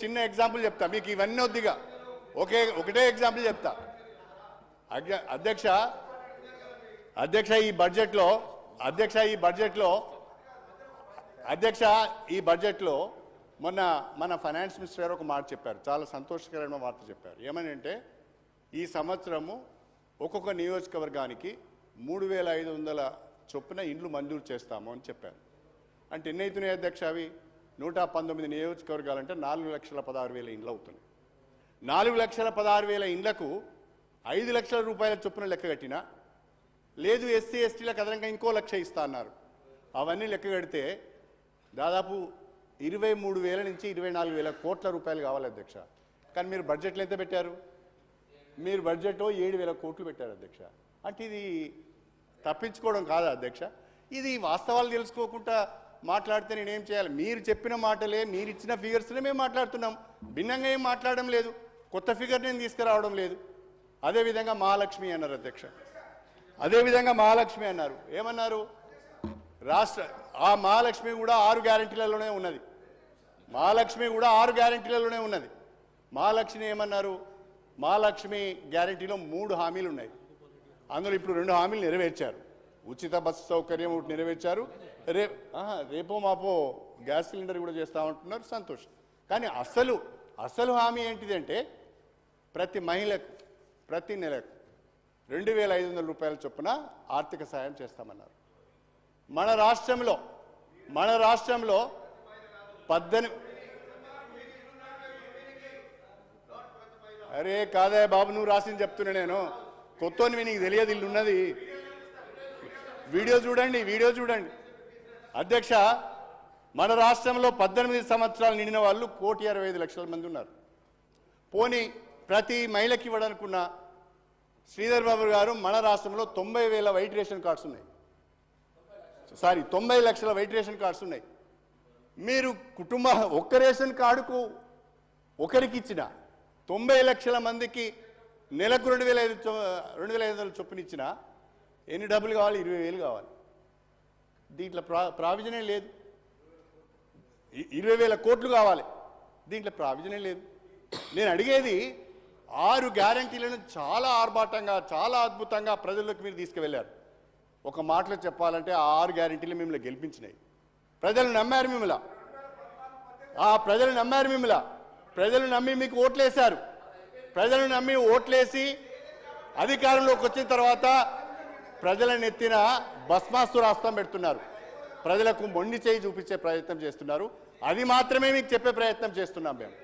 చిన్న ఎగ్జాంపుల్ చెప్తా మీకు, ఇవన్నీ వద్దిగా ఒకటే ఎగ్జాంపుల్ చెప్తా. అధ్యక్ష ఈ బడ్జెట్లో మొన్న మన ఫైనాన్స్ మినిస్టర్ గారు ఒక మాట చెప్పారు, చాలా సంతోషకరమైన వార్త చెప్పారు. ఏమని అంటే ఈ సంవత్సరము ఒక్కొక్క నియోజకవర్గానికి 3500 చొప్పున ఇండ్లు మంజూరు చేస్తాము అని చెప్పారు. అంటే ఎన్ని అవుతున్నాయి అధ్యక్ష? అవి 119 నియోజకవర్గాలంటే 4,16,000 ఇండ్లు అవుతున్నాయి. 4,16,000 ఇండ్లకు 5 లక్షల రూపాయల చొప్పున లెక్క కట్టినా, లేదు ఎస్సీ ఎస్టీలకు అదనంగా ఇంకో 1 లక్ష ఇస్తా అన్నారు. అవన్నీ లెక్క కడితే దాదాపు 23,000 నుంచి 24,000 కోట్ల రూపాయలు కావాలి అధ్యక్ష. కానీ మీరు బడ్జెట్లో ఎంత పెట్టారు? మీరు బడ్జెట్లో 7,000 కోట్లు పెట్టారు అధ్యక్ష. అంటే ఇది తప్పించుకోవడం కాదా అధ్యక్ష? ఇది వాస్తవాలు తెలుసుకోకుండా మాట్లాడితే నేనేం చేయాలి? మీరు చెప్పిన మాటలే, మీరు ఇచ్చిన ఫిగర్స్నే మేము మాట్లాడుతున్నాం, భిన్నంగా ఏం మాట్లాడడం లేదు, కొత్త ఫిగర్ నేను తీసుకురావడం లేదు. అదేవిధంగా మహాలక్ష్మి అన్నారు అధ్యక్ష, అదేవిధంగా మహాలక్ష్మి అన్నారు. ఏమన్నారు? ఆ మహాలక్ష్మి కూడా 6 గ్యారెంటీలలోనే ఉన్నది. మహాలక్ష్మి కూడా 6 గ్యారెంటీలలోనే ఉన్నది. మహాలక్ష్మి ఏమన్నారు? మహాలక్ష్మి గ్యారెంటీలో 3 హామీలు ఉన్నాయి. అందులో ఇప్పుడు 2 హామీలు నెరవేర్చారు. ఉచిత బస్సు సౌకర్యం ఒకటి నెరవేర్చారు. రేపో మాపో గ్యాస్ సిలిండర్ కూడా చేస్తామంటున్నారు, సంతోషం. కానీ అసలు హామీ ఏంటిదంటే ప్రతి మహిళకు ప్రతి నెలకు 2,500 రూపాయల చొప్పున ఆర్థిక సాయం చేస్తామన్నారు. మన రాష్ట్రంలో 18 అరే కాదా బాబు, నువ్వు రాసింది చెప్తున్నా నేను, కొత్తవి నీకు తెలియదు, ఇల్లు ఉన్నది. వీడియో చూడండి అధ్యక్ష. మన రాష్ట్రంలో 18 సంవత్సరాలు నిండిన వాళ్ళు 1,65,00,000 మంది ఉన్నారు. పోనీ ప్రతి మహిళకి ఇవ్వడానుకున్న శ్రీధర్ బాబు గారు, మన రాష్ట్రంలో 90,000 వైట్ రేషన్ కార్డ్స్ ఉన్నాయి. 90 లక్షల వైట్ రేషన్ కార్డ్స్ ఉన్నాయి. మీరు ఒక్క రేషన్ కార్డుకు ఒకరికి ఇచ్చిన 90 లక్షల మందికి నెలకు 2,500 చొప్పున ఇచ్చిన ఎన్ని డబ్బులు కావాలి? 20,000 కావాలి. దీంట్లో ప్రావిజనే లేదు. 20,000 కోట్లు కావాలి, దీంట్లో ప్రావిజనే లేదు. నేను అడిగేది 6 గ్యారంటీలను చాలా ఆర్భాటంగా, చాలా అద్భుతంగా ప్రజల్లోకి మీరు తీసుకువెళ్ళారు. ఒక మాటలో చెప్పాలంటే ఆ 6 గ్యారంటీలు మిమ్మల్ని గెలిపించినాయి. ప్రజలు నమ్మారు మిమ్మల్ని. ప్రజలు నమ్మి మీకు ఓట్లేశారు. ప్రజలు నమ్మి ఓట్లేసి అధికారంలోకి వచ్చిన తర్వాత ప్రజల నెత్తిన భస్మాసురాస్త్రం పెడుతున్నారు. ప్రజలకు మొండి చేయి చూపించే ప్రయత్నం చేస్తున్నారు. అది మాత్రమే మీకు చెప్పే ప్రయత్నం చేస్తున్నాం మేము.